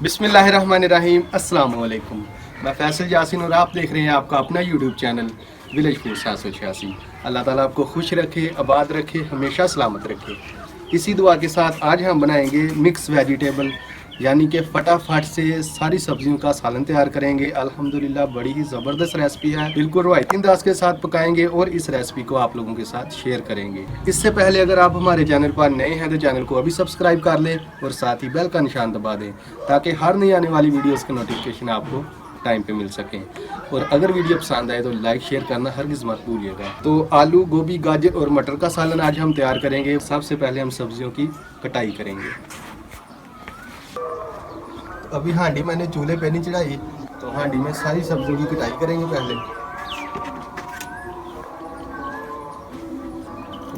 बिस्मिल्लाहिर्रहमानिर्रहीम, अस्सलाम वालेकुम। मैं फैसल यासीन और आप देख रहे हैं आपका अपना यूट्यूब चैनल विलेज फूड 786। अल्लाह ताला आपको खुश रखे, आबाद रखे, हमेशा सलामत रखे। इसी दुआ के साथ आज हम बनाएंगे मिक्स वेजिटेबल, यानी कि फटाफट से सारी सब्जियों का सालन तैयार करेंगे। अल्हम्दुलिल्लाह बड़ी ही ज़बरदस्त रेसिपी है, बिल्कुल रवायती अंदाज के साथ पकाएंगे और इस रेसिपी को आप लोगों के साथ शेयर करेंगे। इससे पहले अगर आप हमारे चैनल पर नए हैं तो चैनल को अभी सब्सक्राइब कर लें और साथ ही बेल का निशान दबा दें, ताकि हर नई आने वाली वीडियोस के नोटिफिकेशन आपको टाइम पे मिल सकें। और अगर वीडियो पसंद आए तो लाइक शेयर करना हरगिज़ मत भूलिएगा। तो आलू, गोभी, गाजर और मटर का सालन आज हम तैयार करेंगे। सबसे पहले हम सब्जियों की कटाई करेंगे। अभी हांडी मैंने चूल्हे पे नहीं चढ़ाई, तो हांडी में सारी सब्जियों की कटाई करेंगे पहले।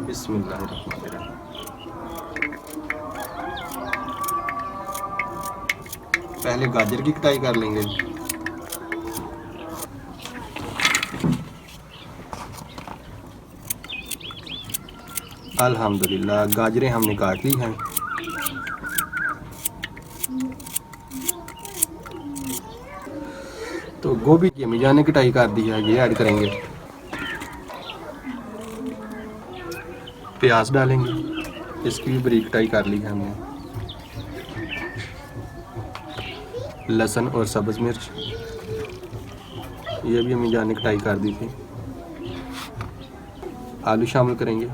बिस्मिल्लाहिर्रहमानिर्रहीम। पहले गाजर की कटाई कर लेंगे। अल्हम्दुलिल्लाह गाजरें हमने काट ली हैं। तो गोभी की अम्मी जान ने कटाई कर दी है, ये ऐड करेंगे। प्याज डालेंगे, इसकी भी बारीक कटाई कर ली है हमने। लहसुन और सब्ज़ मिर्च, ये भी अम्मी जान ने कटाई कर दी थी। आलू शामिल करेंगे,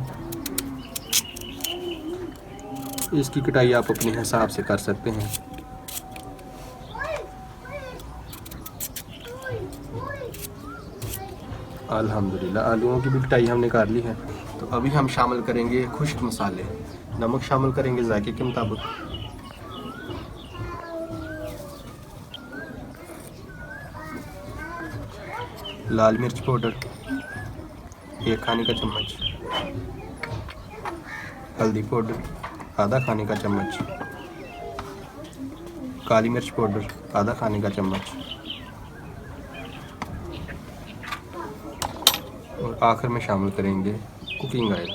इसकी कटाई आप अपने हिसाब से कर सकते हैं। अल्हम्दुलिल्लाह आलूओं की भी कटाई हमने कर ली है। तो अभी हम शामिल करेंगे खुश्क मसाले। नमक शामिल करेंगे जायके के मुताबिक, लाल मिर्च पाउडर 1 खाने का चम्मच, हल्दी पाउडर आधा खाने का चम्मच, काली मिर्च पाउडर आधा खाने का चम्मच, और आखिर में शामिल करेंगे कुकिंग ऑयल।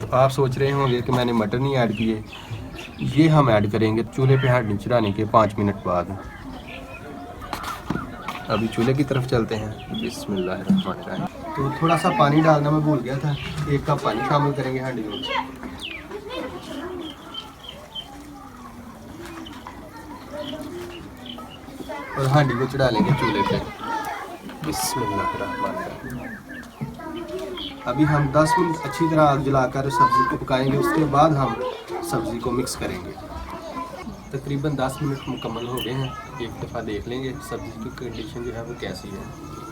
तो आप सोच रहे होंगे कि मैंने मटर नहीं ऐड किए, ये हम ऐड करेंगे चूल्हे पे हांडी चढ़ाने के 5 मिनट बाद। अभी चूल्हे की तरफ चलते हैं। बिस्मिल्लाहिर्रहमानिर्रहीम। तो थोड़ा सा पानी डालना मैं भूल गया था, 1 कप पानी शामिल करेंगे हांडी में। और हांडी को चढ़ा लेंगे चूल्हे पे। बिस्मिल्लाहिर्रहमानिर्रहीम। अभी हम 10 मिनट अच्छी तरह आग जलाकर सब्ज़ी को पकाएंगे, उसके बाद हम सब्ज़ी को मिक्स करेंगे। तकरीबन 10 मिनट मुकम्मल हो गए हैं। एक दफ़ा देख लेंगे सब्ज़ी की कंडीशन जो है वो कैसी है।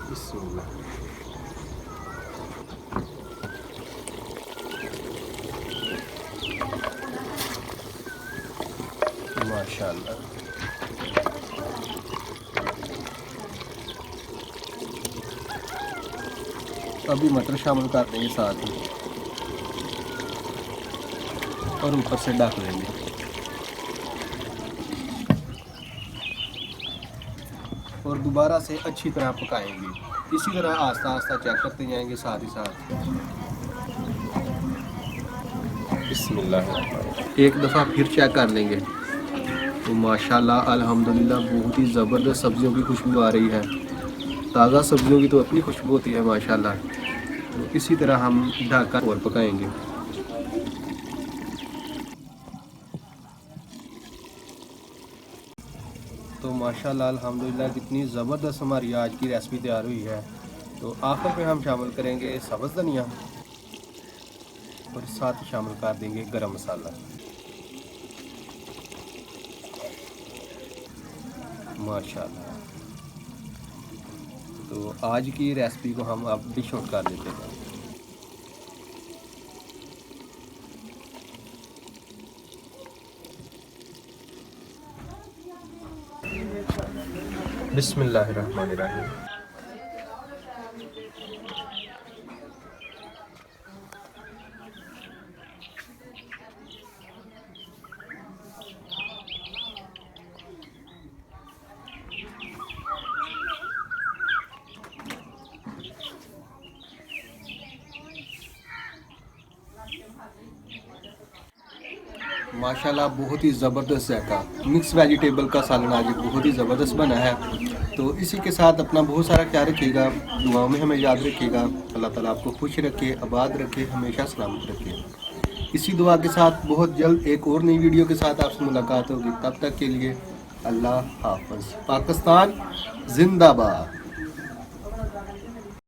बिस्मिल्लाह। माशाल्लाह। अभी मटर शामिल कर देंगे साथ ही और ऊपर से ढक लेंगे। और दोबारा से अच्छी तरह पकाएंगे। इसी तरह आस्ता आस्ता चेक करते जाएंगे साथ ही साथ। बिस्मिल्लाह। एक दफ़ा फिर चेक कर लेंगे। तो माशाल्लाह अल्हम्दुलिल्लाह बहुत ही ज़बरदस्त सब्जियों की खुशबू आ रही है। ताज़ा सब्जियों की तो अपनी खुशबू होती है माशाल्लाह। तो इसी तरह हम ढककर और पकाएंगे। तो माशाल्लाह अल्हम्दुलिल्लाह कितनी ज़बरदस्त हमारी आज की रेसिपी तैयार हुई है। तो आखिर में हम शामिल करेंगे सब्ज़ धनिया और साथ ही शामिल कर देंगे गरम मसाला। माशाल्लाह। तो आज की रेसिपी को हम अब डिश आउट कर लेते हैं। बिस्मिल्लाहिर्रहमानिर्रहीम। माशाल्लाह बहुत ही ज़बरदस्त जायका। मिक्स वेजिटेबल का सालन आज बहुत ही ज़बरदस्त बना है। तो इसी के साथ अपना बहुत सारा ख्याल रखिएगा, दुआओं में हमें याद रखिएगा। अल्लाह ताला आपको खुश रखे, आबाद रखे, हमेशा सलामत रखे। इसी दुआ के साथ बहुत जल्द एक और नई वीडियो के साथ आपसे मुलाकात होगी। तब तक के लिए अल्लाह हाफ़िज़। पाकिस्तान जिंदाबाद।